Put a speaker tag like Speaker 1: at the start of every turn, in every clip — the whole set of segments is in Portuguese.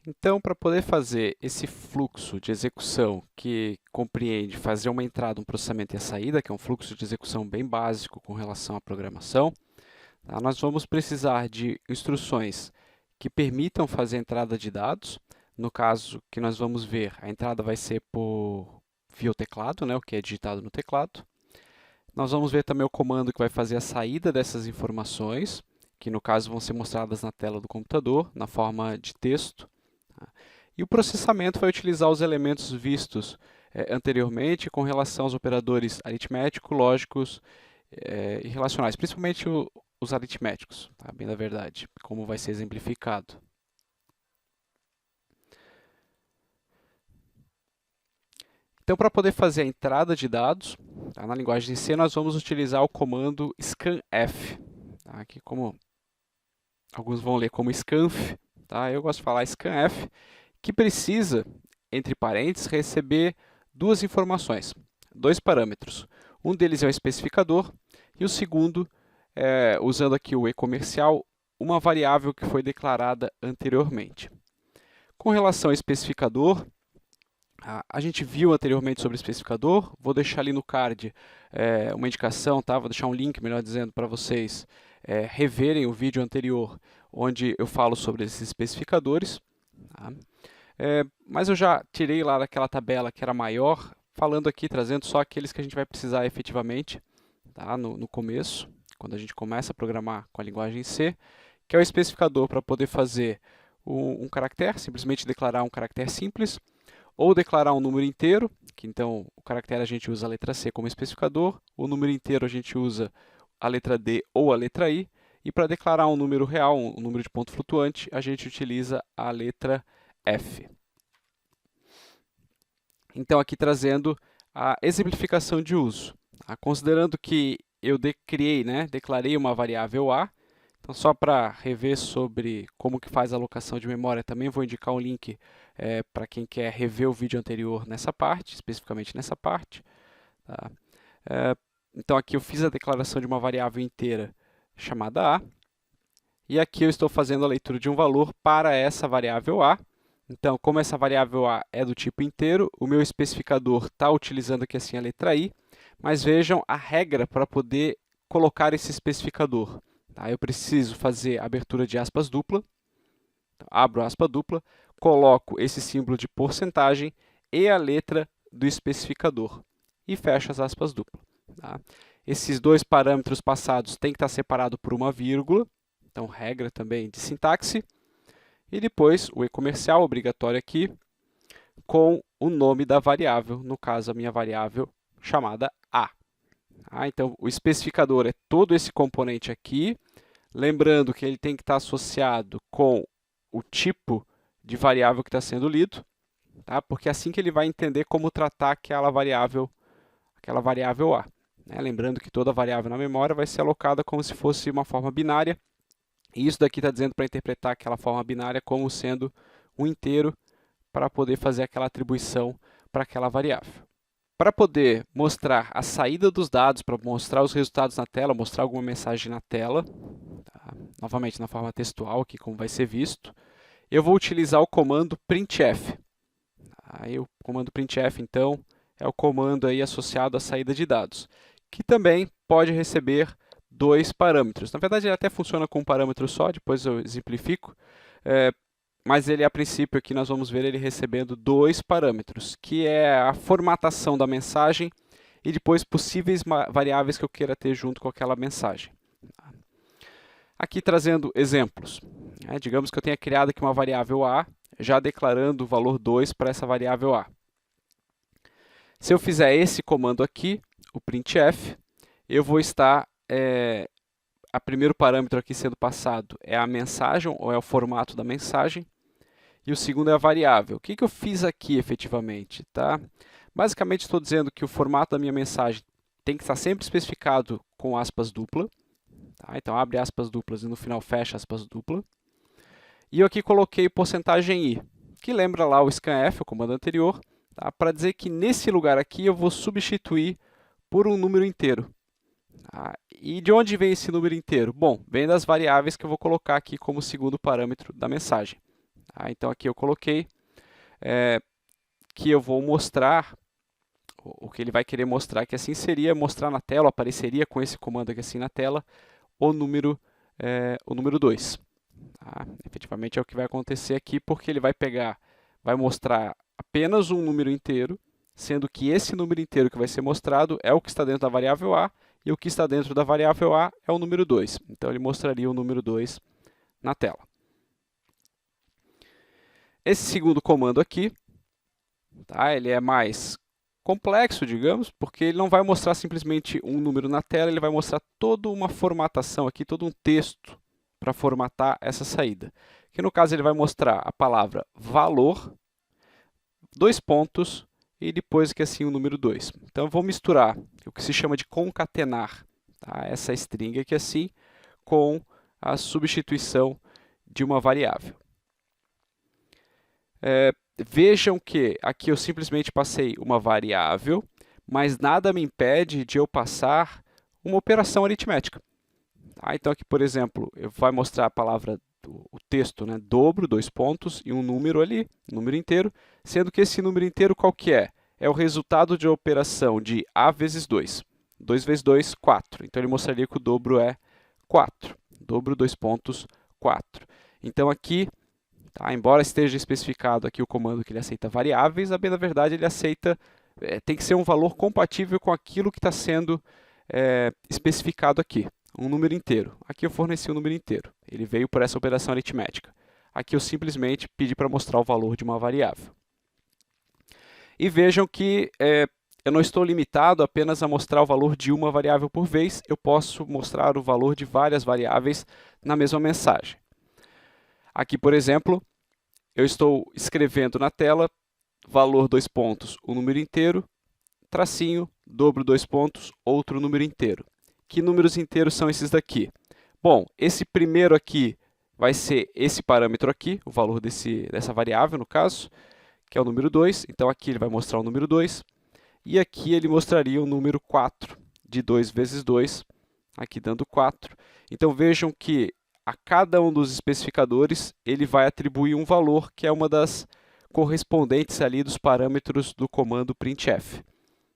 Speaker 1: Então, para poder fazer esse fluxo de execução que compreende fazer uma entrada, um processamento e a saída, que é um fluxo de execução bem básico com relação à programação, tá? Nós vamos precisar de instruções que permitam fazer a entrada de dados. No caso que nós vamos ver, a entrada vai ser via o teclado, né, o que é digitado no teclado. Nós vamos ver também o comando que vai fazer a saída dessas informações, que no caso vão ser mostradas na tela do computador, na forma de texto. Tá? E o processamento vai utilizar os elementos vistos anteriormente com relação aos operadores aritmético, lógicos e relacionais, principalmente os aritméticos, tá? Bem da verdade, como vai ser exemplificado. Então, para poder fazer a entrada de dados, tá, na linguagem C, nós vamos utilizar o comando scanf. Tá? Aqui, como alguns vão ler como scanf, tá? Eu gosto de falar scanf, que precisa, entre parênteses, receber duas informações, dois parâmetros. Um deles é o especificador e o segundo, usando aqui o e-comercial, uma variável que foi declarada anteriormente. Com relação ao especificador, a gente viu anteriormente sobre o especificador, vou deixar ali no card uma indicação, tá? Vou deixar um link, melhor dizendo, para vocês reverem o vídeo anterior, onde eu falo sobre esses especificadores. Tá? Mas eu já tirei lá daquela tabela que era maior, falando aqui, trazendo só aqueles que a gente vai precisar efetivamente, tá? No começo, quando a gente começa a programar com a linguagem C, que é o especificador para poder fazer um caractere, simplesmente declarar um caractere simples, ou declarar um número inteiro, que então o caractere a gente usa a letra C como especificador, o número inteiro a gente usa a letra D ou a letra I, e para declarar um número real, um número de ponto flutuante, a gente utiliza a letra F. Então, aqui trazendo a exemplificação de uso. Tá? Considerando que eu declarei uma variável A, então só para rever sobre como que faz a alocação de memória, também vou indicar um link para quem quer rever o vídeo anterior nessa parte, especificamente nessa parte. Tá? Então aqui eu fiz a declaração de uma variável inteira chamada A, e aqui eu estou fazendo a leitura de um valor para essa variável A. Então, como essa variável A é do tipo inteiro, o meu especificador está utilizando aqui assim a letra I, mas vejam a regra para poder colocar esse especificador. Tá? Eu preciso fazer a abertura de aspas dupla, então, abro aspa dupla, coloco esse símbolo de porcentagem e a letra do especificador e fecho as aspas duplas. Tá? Esses dois parâmetros passados têm que estar separados por uma vírgula, então regra também de sintaxe, e depois o e-comercial obrigatório aqui com o nome da variável, no caso a minha variável chamada A. Então o especificador é todo esse componente aqui, lembrando que ele tem que estar associado com o tipo de variável que está sendo lido, tá? Porque é assim que ele vai entender como tratar aquela variável A. Né? Lembrando que toda variável na memória vai ser alocada como se fosse uma forma binária, e isso daqui está dizendo para interpretar aquela forma binária como sendo um inteiro para poder fazer aquela atribuição para aquela variável. Para poder mostrar a saída dos dados, para mostrar os resultados na tela, mostrar alguma mensagem na tela, tá? Novamente na forma textual, aqui como vai ser visto, eu vou utilizar o comando printf. Aí o comando printf, então, é o comando aí associado à saída de dados, que também pode receber dois parâmetros. Na verdade, ele até funciona com um parâmetro só, depois eu exemplifico, mas ele, a princípio, aqui nós vamos ver ele recebendo dois parâmetros, que é a formatação da mensagem e depois possíveis variáveis que eu queira ter junto com aquela mensagem. Aqui trazendo exemplos. Digamos que eu tenha criado aqui uma variável A, já declarando o valor 2 para essa variável A. Se eu fizer esse comando aqui, o printf, eu vou estar, a primeiro parâmetro aqui sendo passado é a mensagem, ou é o formato da mensagem, e o segundo é a variável. O que eu fiz aqui efetivamente? Tá? Basicamente estou dizendo que o formato da minha mensagem tem que estar sempre especificado com aspas dupla. Tá? Então abre aspas duplas e no final fecha aspas dupla. E eu aqui coloquei porcentagem i, que lembra lá o scanf, o comando anterior, tá? Para dizer que nesse lugar aqui eu vou substituir por um número inteiro. Tá? E de onde vem esse número inteiro? Bom, vem das variáveis que eu vou colocar aqui como segundo parâmetro da mensagem. Tá? Então aqui eu coloquei que eu vou mostrar, o que ele vai querer mostrar que assim seria, mostrar na tela, apareceria com esse comando aqui assim na tela, o número 2. Tá? Efetivamente é o que vai acontecer aqui, porque ele vai mostrar apenas um número inteiro, sendo que esse número inteiro que vai ser mostrado é o que está dentro da variável A, e o que está dentro da variável A é o número 2. Então ele mostraria o número 2 na tela. Esse segundo comando aqui, tá? Ele é mais complexo, digamos, porque ele não vai mostrar simplesmente um número na tela, ele vai mostrar toda uma formatação aqui, todo um texto para formatar essa saída. Que no caso ele vai mostrar a palavra valor, 2 pontos, e depois que assim o número 2. Então eu vou misturar o que se chama de concatenar, tá? Essa string aqui assim com a substituição de uma variável. Vejam que aqui eu simplesmente passei uma variável, mas nada me impede de eu passar uma operação aritmética. Tá? Então aqui, por exemplo, vai mostrar a palavra, o texto, né? Dobro, 2 pontos, e um número ali, um número inteiro, sendo que esse número inteiro qual que é? É o resultado de uma operação de A vezes 2. 2 vezes 2, 4. Então ele mostraria que o dobro é 4. Dobro, 2 pontos, 4. Então aqui, tá? Embora esteja especificado aqui o comando que ele aceita variáveis, a bem da verdade ele aceita, tem que ser um valor compatível com aquilo que está sendo especificado aqui, um número inteiro. Aqui eu forneci um número inteiro, ele veio por essa operação aritmética. Aqui eu simplesmente pedi para mostrar o valor de uma variável. E vejam que eu não estou limitado apenas a mostrar o valor de uma variável por vez, eu posso mostrar o valor de várias variáveis na mesma mensagem. Aqui, por exemplo, eu estou escrevendo na tela valor 2 pontos, o número inteiro, tracinho, dobro 2 pontos, outro número inteiro. Que números inteiros são esses daqui? Bom, esse primeiro aqui vai ser esse parâmetro aqui, o valor dessa variável, no caso, que é o número 2. Então, aqui ele vai mostrar o número 2. E aqui ele mostraria o número 4, de 2 vezes 2, aqui dando 4. Então, vejam que a cada um dos especificadores, ele vai atribuir um valor que é uma das correspondentes ali dos parâmetros do comando printf.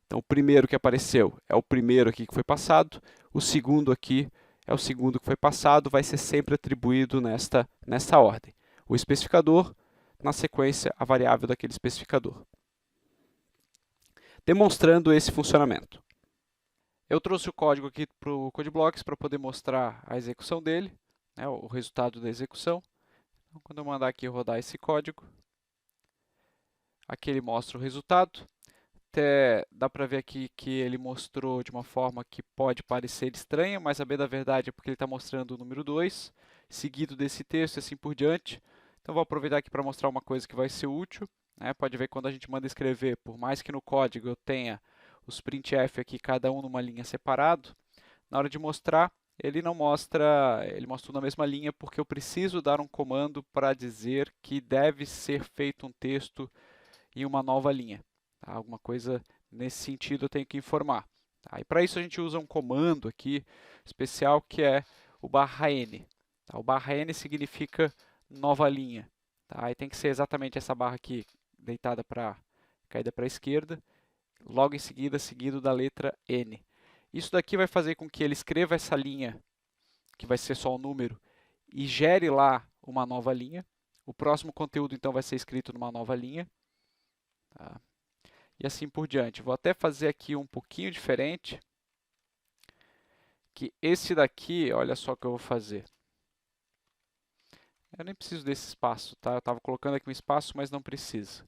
Speaker 1: Então, o primeiro que apareceu é o primeiro aqui que foi passado, o segundo aqui é o segundo que foi passado, vai ser sempre atribuído nesta ordem. O especificador, na sequência, a variável daquele especificador. Demonstrando esse funcionamento. Eu trouxe o código aqui para o CodeBlocks para poder mostrar a execução dele, né, o resultado da execução. Então, quando eu mandar aqui rodar esse código, aqui ele mostra o resultado. Até dá para ver aqui que ele mostrou de uma forma que pode parecer estranha, mas a bem da verdade é porque ele está mostrando o número 2, seguido desse texto e assim por diante. Então vou aproveitar aqui para mostrar uma coisa que vai ser útil. Né? Pode ver que quando a gente manda escrever, por mais que no código eu tenha os printf aqui, cada um numa linha separado, na hora de mostrar, ele não mostra, ele mostra tudo na mesma linha, porque eu preciso dar um comando para dizer que deve ser feito um texto em uma nova linha. Tá? Alguma coisa nesse sentido eu tenho que informar. Tá? E para isso a gente usa um comando aqui especial que é o /n. Tá? O /n significa nova linha. Tá? E tem que ser exatamente essa barra aqui, caída para a esquerda, logo em seguida, seguido da letra N. Isso daqui vai fazer com que ele escreva essa linha, que vai ser só o número, e gere lá uma nova linha. O próximo conteúdo, então, vai ser escrito numa nova linha. Tá? E assim por diante. Vou até fazer aqui um pouquinho diferente. Que esse daqui, olha só o que eu vou fazer. Eu nem preciso desse espaço, tá? Eu estava colocando aqui um espaço, mas não precisa.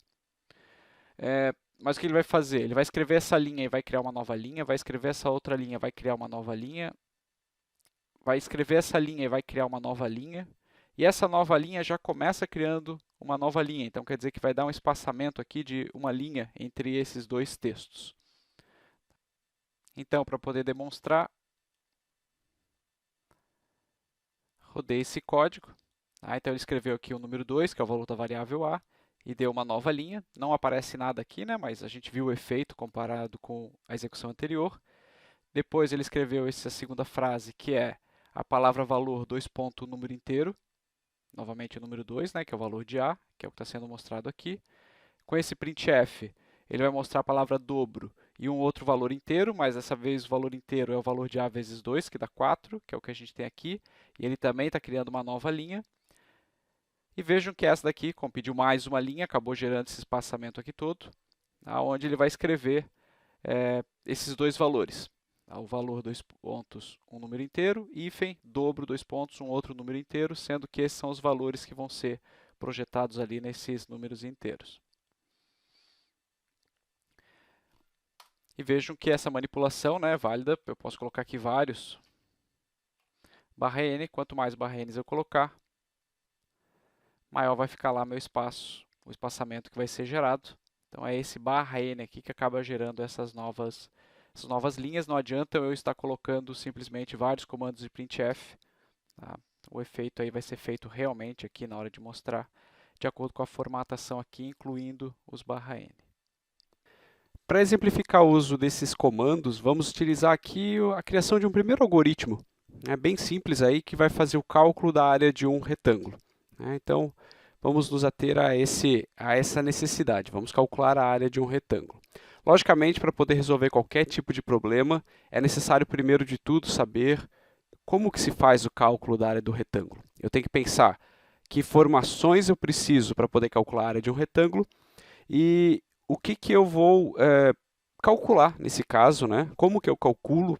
Speaker 1: Mas o que ele vai fazer? Ele vai escrever essa linha e vai criar uma nova linha, vai escrever essa outra linha, vai criar uma nova linha, vai escrever essa linha e vai criar uma nova linha, e essa nova linha já começa criando uma nova linha, então quer dizer que vai dar um espaçamento aqui de uma linha entre esses dois textos. Então, para poder demonstrar, rodei esse código. Tá? Então, ele escreveu aqui o número 2, que é o valor da variável A, e deu uma nova linha. Não aparece nada aqui, né? Mas a gente viu o efeito comparado com a execução anterior. Depois ele escreveu essa segunda frase, que é a palavra valor, 2 pontos, número inteiro. novamente o número 2, né, que é o valor de A, que é o que está sendo mostrado aqui. Com esse printf, ele vai mostrar a palavra dobro e um outro valor inteiro, mas dessa vez o valor inteiro é o valor de A vezes 2, que dá 4, que é o que a gente tem aqui. E ele também está criando uma nova linha. E vejam que essa daqui, como pediu mais uma linha, acabou gerando esse espaçamento aqui todo, onde ele vai escrever esses dois valores. O valor, dois pontos, um número inteiro, hífen, dobro, dois pontos, um outro número inteiro, sendo que esses são os valores que vão ser projetados ali nesses números inteiros. E vejam que essa manipulação, né, é válida, eu posso colocar aqui vários barra n, quanto mais barra n eu colocar, maior vai ficar lá meu espaço, o espaçamento que vai ser gerado. Então é esse barra n aqui que acaba gerando essas novas linhas. Não adianta eu estar colocando simplesmente vários comandos de printf. Tá? O efeito aí vai ser feito realmente aqui na hora de mostrar, de acordo com a formatação aqui, incluindo os barra n. Para exemplificar o uso desses comandos, vamos utilizar aqui a criação de um primeiro algoritmo, bem simples aí, que vai fazer o cálculo da área de um retângulo. Então, vamos nos ater a essa necessidade. Vamos calcular a área de um retângulo. Logicamente, para poder resolver qualquer tipo de problema, é necessário, primeiro de tudo, saber como que se faz o cálculo da área do retângulo. Eu tenho que pensar que informações eu preciso para poder calcular a área de um retângulo e o que eu vou calcular nesse caso, como que eu calculo,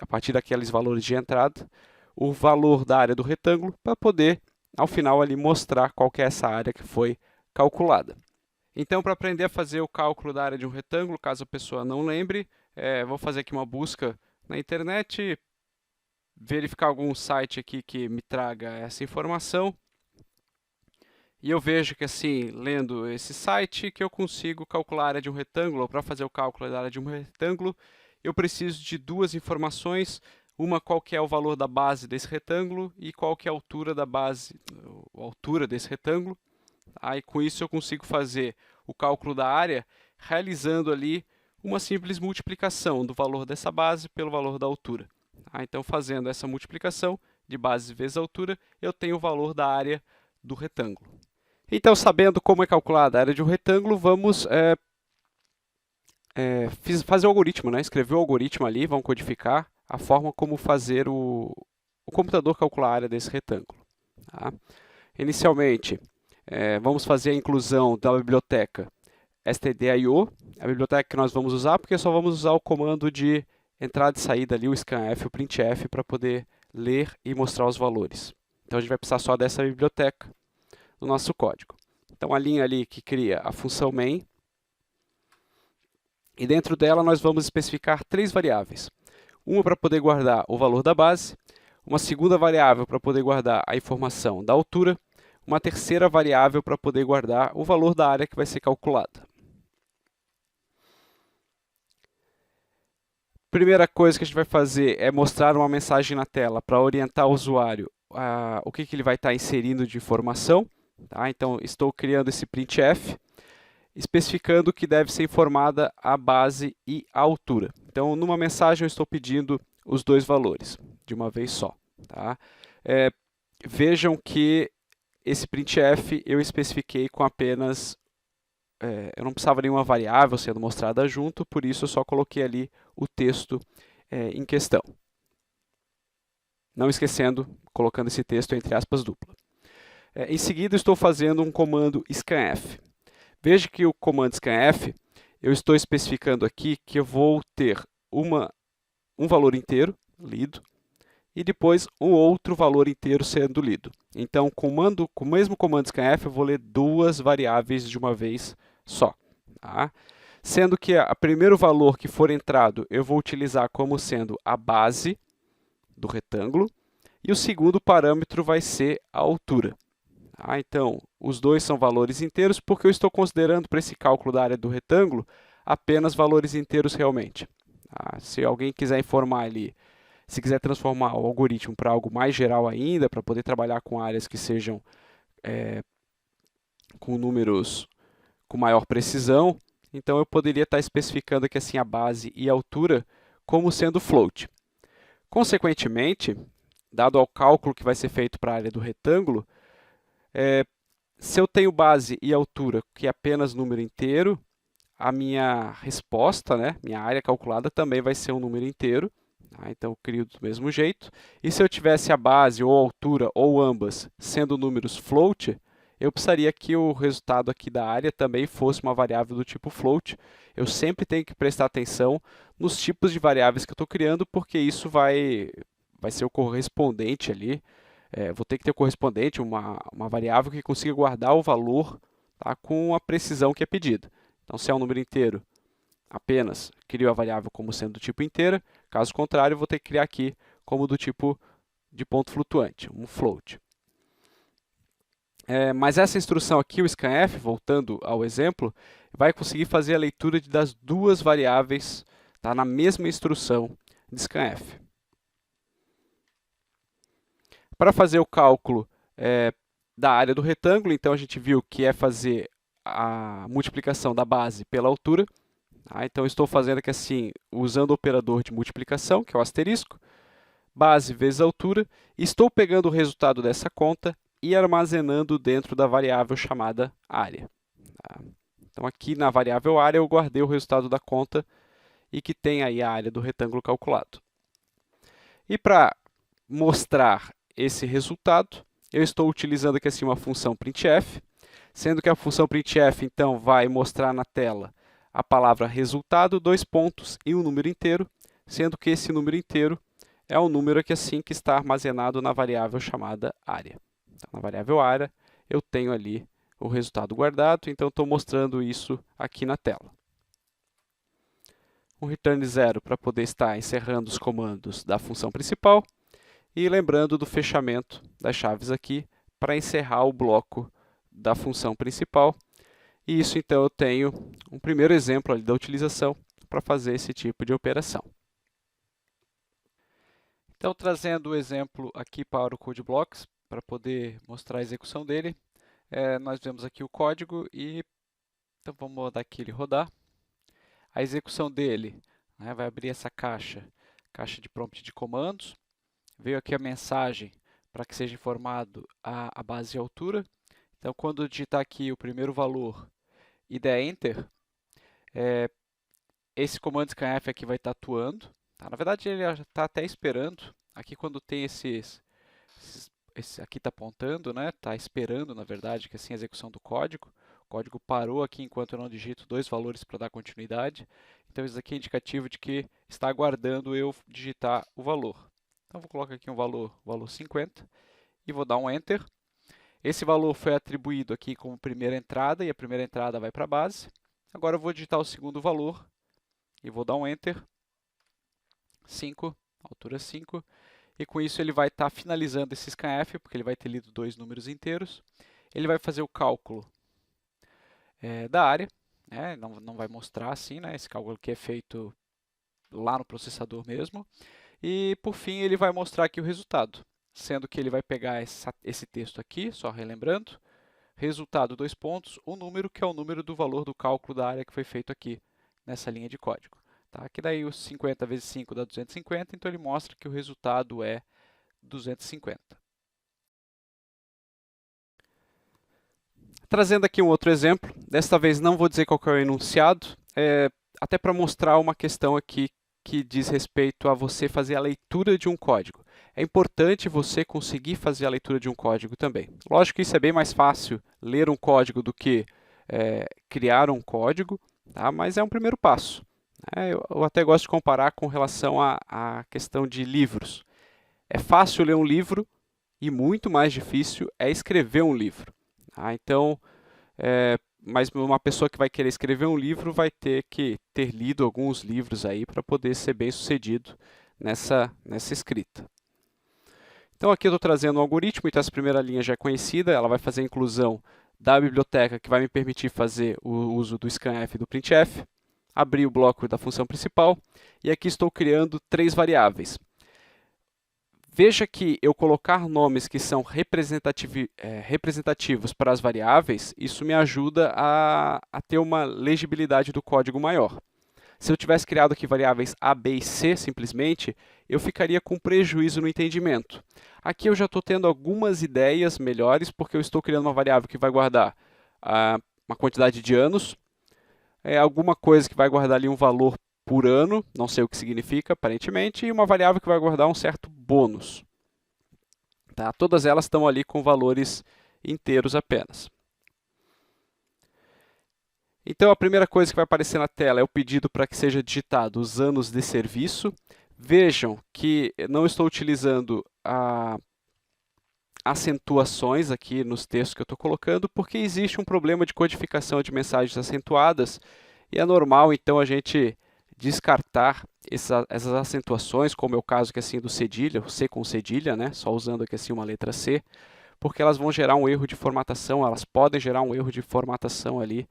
Speaker 1: a partir daqueles valores de entrada, o valor da área do retângulo para poder, ao final, ali, mostrar qual que é essa área que foi calculada. Então, para aprender a fazer o cálculo da área de um retângulo, caso a pessoa não lembre, vou fazer aqui uma busca na internet, verificar algum site aqui que me traga essa informação. E eu vejo que, assim, lendo esse site, que eu consigo calcular a área de um retângulo. Para fazer o cálculo da área de um retângulo, eu preciso de duas informações. Uma, qual que é o valor da base desse retângulo e qual que é a altura da base, a altura desse retângulo. E com isso eu consigo fazer o cálculo da área realizando ali uma simples multiplicação do valor dessa base pelo valor da altura. Então, fazendo essa multiplicação de base vezes altura, eu tenho o valor da área do retângulo. Então, sabendo como é calculada a área de um retângulo, vamos fazer o algoritmo, escrever o algoritmo ali, vamos codificar a forma como fazer o computador calcular a área desse retângulo. Tá? Inicialmente, vamos fazer a inclusão da biblioteca stdio, a biblioteca que nós vamos usar, porque só vamos usar o comando de entrada e saída ali, o scanf, o printf, para poder ler e mostrar os valores. Então, a gente vai precisar só dessa biblioteca no nosso código. Então, a linha ali que cria a função main, e dentro dela nós vamos especificar três variáveis. Uma para poder guardar o valor da base, uma segunda variável para poder guardar a informação da altura, uma terceira variável para poder guardar o valor da área que vai ser calculada. Primeira coisa que a gente vai fazer é mostrar uma mensagem na tela para orientar o usuário o que ele vai estar inserindo de informação. Tá? Então, estou criando esse printf, especificando que deve ser informada a base e a altura. Então, numa mensagem, eu estou pedindo os dois valores, de uma vez só. Tá? Vejam que esse printf eu especifiquei com apenas... eu não precisava de nenhuma variável sendo mostrada junto, por isso eu só coloquei ali o texto em questão. Não esquecendo, colocando esse texto entre aspas dupla. Em seguida, estou fazendo um comando scanf. Veja que o comando scanf, eu estou especificando aqui que eu vou ter um valor inteiro, lido, e depois um outro valor inteiro sendo lido. Então, com o mesmo comando scanf, eu vou ler duas variáveis de uma vez só. Tá? Sendo que o primeiro valor que for entrado, eu vou utilizar como sendo a base do retângulo, e o segundo parâmetro vai ser a altura. Então, os dois são valores inteiros, porque eu estou considerando para esse cálculo da área do retângulo apenas valores inteiros realmente. Se alguém quiser informar ali, se quiser transformar o algoritmo para algo mais geral ainda, para poder trabalhar com áreas que sejam com números com maior precisão, então eu poderia estar especificando aqui assim a base e a altura como sendo float. Consequentemente, dado ao cálculo que vai ser feito para a área do retângulo, Se eu tenho base e altura, que é apenas número inteiro, a minha resposta, né, minha área calculada também vai ser um número inteiro. Tá? Então, eu crio do mesmo jeito. E se eu tivesse a base ou a altura, ou ambas, sendo números float, eu precisaria que o resultado aqui da área também fosse uma variável do tipo float. Eu sempre tenho que prestar atenção nos tipos de variáveis que eu estou criando, porque isso vai ser o correspondente ali. Vou ter que ter o correspondente, uma variável que consiga guardar o valor, tá, com a precisão que é pedida. Então, se é um número inteiro, apenas crio a variável como sendo do tipo inteira. Caso contrário, eu vou ter que criar aqui como do tipo de ponto flutuante, um float. Mas essa instrução aqui, o scanf, voltando ao exemplo, vai conseguir fazer a leitura das duas variáveis, tá, na mesma instrução de scanf. Para fazer o cálculo da área do retângulo, então a gente viu que é fazer a multiplicação da base pela altura. Tá? Então, estou fazendo aqui assim, usando o operador de multiplicação, que é o asterisco, base vezes altura, e estou pegando o resultado dessa conta e armazenando dentro da variável chamada área. Tá? Então, aqui na variável área, eu guardei o resultado da conta e que tem aí a área do retângulo calculado. E para mostrar esse resultado, eu estou utilizando aqui assim uma função printf, sendo que a função printf, então, vai mostrar na tela a palavra resultado, dois pontos e um número inteiro, sendo que esse número inteiro é o número aqui assim que está armazenado na variável chamada área. Então, na variável área, eu tenho ali o resultado guardado, então estou mostrando isso aqui na tela. Um return 0 para poder estar encerrando os comandos da função principal e lembrando do fechamento das chaves aqui para encerrar o bloco da função principal. E isso, então, eu tenho um primeiro exemplo ali da utilização para fazer esse tipo de operação. Então, trazendo o exemplo aqui para o CodeBlocks, para poder mostrar a execução dele, nós vemos aqui o código e então vamos mandar aqui ele rodar. A execução dele, né, vai abrir essa caixa de prompt de comandos. Veio aqui a mensagem para que seja informado a base e a altura. Então, quando eu digitar aqui o primeiro valor e der Enter, esse comando scanf aqui vai estar atuando. Tá? Na verdade, ele já está até esperando. Aqui, quando tem esse aqui está apontando, né? Está esperando, na verdade, que assim a execução do código. O código parou aqui enquanto eu não digito dois valores para dar continuidade. Então, isso aqui é indicativo de que está aguardando eu digitar o valor. Então, vou colocar aqui um valor 50 e vou dar um Enter. Esse valor foi atribuído aqui como primeira entrada e a primeira entrada vai para a base. Agora, eu vou digitar o segundo valor e vou dar um Enter. 5, altura 5. E com isso ele vai estar finalizando esse scanf, porque ele vai ter lido dois números inteiros. Ele vai fazer o cálculo da área, né? Não vai mostrar assim, né? Esse cálculo que é feito lá no processador mesmo. E, por fim, ele vai mostrar aqui o resultado, sendo que ele vai pegar esse texto aqui, só relembrando, resultado, dois pontos, o número que é o número do valor do cálculo da área que foi feito aqui nessa linha de código. Tá? Que daí os 50 vezes 5 dá 250, então ele mostra que o resultado é 250. Trazendo aqui um outro exemplo, desta vez não vou dizer qual que é o enunciado, até para mostrar uma questão aqui que diz respeito a você fazer a leitura de um código. É importante você conseguir fazer a leitura de um código também. Lógico que isso é bem mais fácil, ler um código, do que criar um código, tá? Mas é um primeiro passo. Eu até gosto de comparar com relação à questão de livros. É fácil ler um livro e muito mais difícil é escrever um livro. Tá? Então, mas uma pessoa que vai querer escrever um livro vai ter que ter lido alguns livros aí para poder ser bem sucedido nessa escrita. Então, aqui eu estou trazendo um algoritmo, então essa primeira linha já é conhecida, ela vai fazer a inclusão da biblioteca que vai me permitir fazer o uso do scanf e do printf, abrir o bloco da função principal, e aqui estou criando três variáveis. Veja que eu colocar nomes que são representativos para as variáveis, isso me ajuda a ter uma legibilidade do código maior. Se eu tivesse criado aqui variáveis A, B e C simplesmente, eu ficaria com prejuízo no entendimento. Aqui eu já estou tendo algumas ideias melhores, porque eu estou criando uma variável que vai guardar uma quantidade de anos, alguma coisa que vai guardar ali um valor por ano, não sei o que significa aparentemente, e uma variável que vai guardar um certo bônus. Tá? Todas elas estão ali com valores inteiros apenas. Então, a primeira coisa que vai aparecer na tela é o pedido para que seja digitado os anos de serviço. Vejam que não estou utilizando acentuações aqui nos textos que eu estou colocando, porque existe um problema de codificação de mensagens acentuadas, e é normal, então, a gente descartar essas acentuações, como é o caso aqui, assim, do cedilha, o C com cedilha, né? Só usando aqui assim uma letra C, porque elas vão gerar um erro de formatação, elas podem gerar um erro de formatação ali,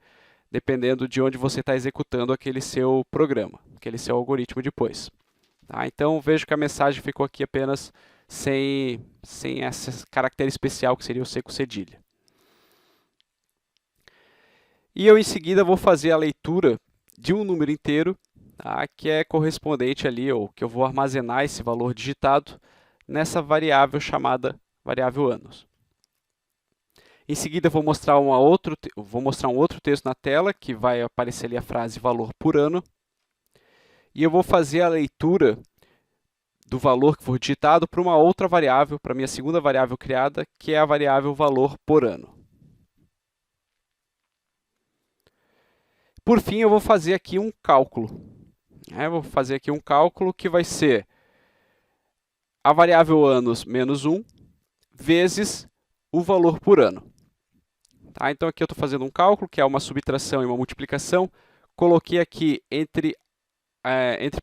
Speaker 1: dependendo de onde você está executando aquele seu programa, aquele seu algoritmo depois. Tá? Então, vejo que a mensagem ficou aqui apenas sem esse caractere especial que seria o C com cedilha. E eu, em seguida, vou fazer a leitura de um número inteiro, tá? Que é correspondente ali, ou que eu vou armazenar esse valor digitado nessa variável chamada variável anos. Em seguida, vou mostrar um outro texto na tela, que vai aparecer ali a frase valor por ano. E eu vou fazer a leitura do valor que for digitado para uma outra variável, para a minha segunda variável criada, que é a variável valor por ano. Por fim, eu vou fazer aqui um cálculo. Vou fazer aqui um cálculo que vai ser a variável anos menos 1 vezes o valor por ano. Tá? Então, aqui eu estou fazendo um cálculo, que é uma subtração e uma multiplicação. Coloquei aqui entre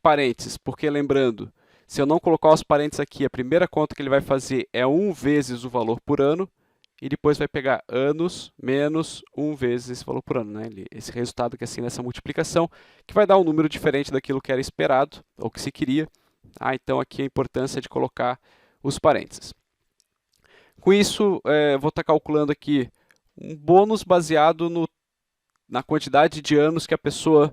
Speaker 1: parênteses, porque lembrando, se eu não colocar os parênteses aqui, a primeira conta que ele vai fazer é 1 vezes o valor por ano, e depois vai pegar anos menos 1 vezes esse valor por ano, né? Esse resultado que assim nessa multiplicação, que vai dar um número diferente daquilo que era esperado, ou que se queria. Então, aqui a importância de colocar os parênteses. Com isso, vou estar calculando aqui um bônus baseado na quantidade de anos que a pessoa,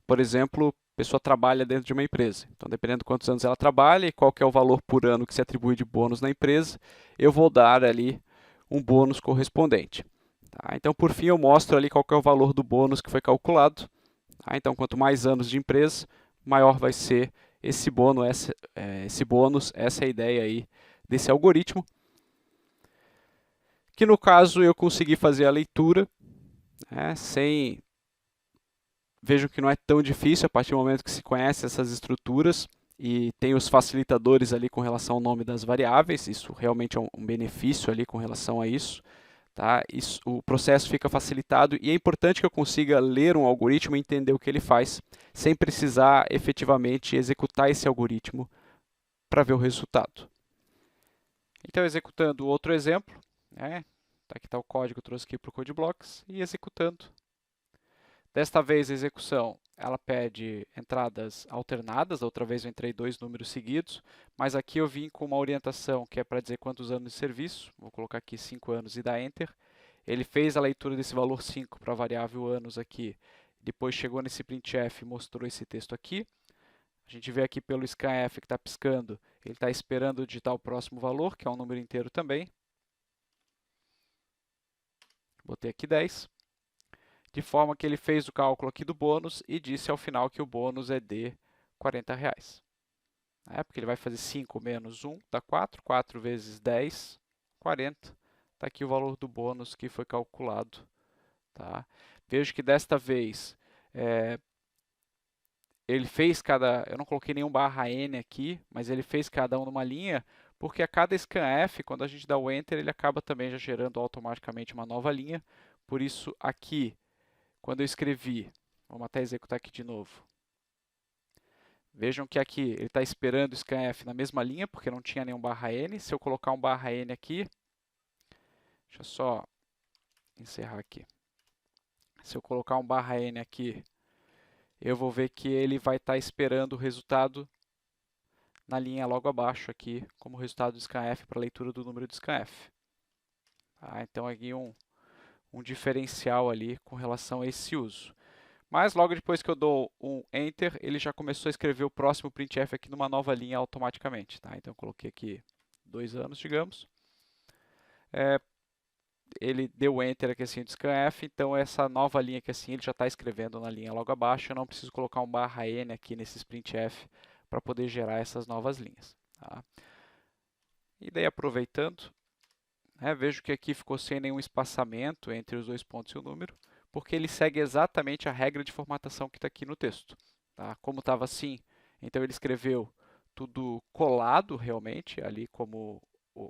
Speaker 1: por exemplo, trabalha dentro de uma empresa. Então, dependendo de quantos anos ela trabalha e qual que é o valor por ano que se atribui de bônus na empresa, eu vou dar ali um bônus correspondente. Tá? Então, por fim, eu mostro ali qual que é o valor do bônus que foi calculado. Tá? Então, quanto mais anos de empresa, maior vai ser esse bônus, essa é a ideia aí desse algoritmo. Que no caso eu consegui fazer a leitura, sem... Vejo que não é tão difícil a partir do momento que se conhece essas estruturas e tem os facilitadores ali com relação ao nome das variáveis, isso realmente é um benefício ali com relação a isso. Tá? O processo fica facilitado e é importante que eu consiga ler um algoritmo e entender o que ele faz, sem precisar efetivamente executar esse algoritmo para ver o resultado. Então, executando outro exemplo, aqui está o código que eu trouxe aqui para o CodeBlocks, e executando. Desta vez a execução ela pede entradas alternadas, da outra vez eu entrei 2 números seguidos, mas aqui eu vim com uma orientação que é para dizer quantos anos de serviço, vou colocar aqui 5 anos e dar Enter. Ele fez a leitura desse valor 5 para a variável anos aqui, depois chegou nesse printf e mostrou esse texto aqui. A gente vê aqui pelo scanf que está piscando, ele está esperando digitar o próximo valor, que é um número inteiro também. Botei aqui 10. De forma que ele fez o cálculo aqui do bônus e disse ao final que o bônus é de R$40. Porque ele vai fazer 5 menos 1, dá 4. 4 vezes 10, 40. Está aqui o valor do bônus que foi calculado. Tá? Vejo que desta vez ele fez eu não coloquei nenhum /n aqui, mas ele fez cada um numa linha, porque a cada scanf, quando a gente dá o Enter, ele acaba também já gerando automaticamente uma nova linha. Por isso, aqui, quando eu escrevi, vamos até executar aqui de novo. Vejam que aqui ele está esperando o scanf na mesma linha, porque não tinha nenhum /n. Se eu colocar um /n aqui, deixa eu só encerrar aqui. Se eu colocar um /n aqui, eu vou ver que ele vai estar esperando o resultado na linha logo abaixo aqui, como resultado do scanf para a leitura do número de scanf. Então, aqui um diferencial ali com relação a esse uso. Mas logo depois que eu dou um Enter, ele já começou a escrever o próximo printf aqui numa nova linha automaticamente. Tá? Então eu coloquei aqui 2 anos, digamos. Ele deu Enter aqui assim de scanf, então essa nova linha aqui assim ele já está escrevendo na linha logo abaixo. Eu não preciso colocar um /n aqui nesses printf para poder gerar essas novas linhas. Tá? E daí aproveitando, vejo que aqui ficou sem nenhum espaçamento entre os 2 pontos e o número, porque ele segue exatamente a regra de formatação que está aqui no texto. Tá? Como estava assim, então ele escreveu tudo colado realmente, ali como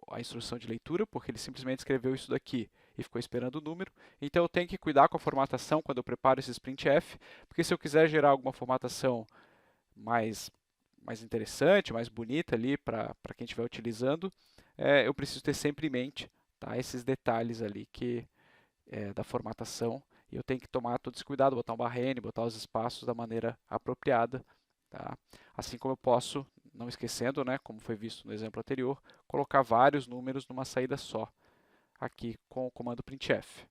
Speaker 1: a instrução de leitura, porque ele simplesmente escreveu isso daqui e ficou esperando o número. Então eu tenho que cuidar com a formatação quando eu preparo esses printf, porque se eu quiser gerar alguma formatação mais interessante, mais bonita ali para quem estiver utilizando, eu preciso ter sempre em mente, tá, esses detalhes ali da formatação, e eu tenho que tomar todo esse cuidado, botar um /n, botar os espaços da maneira apropriada, tá? Assim como eu posso, não esquecendo, né, como foi visto no exemplo anterior, colocar vários números numa saída só, aqui com o comando printf.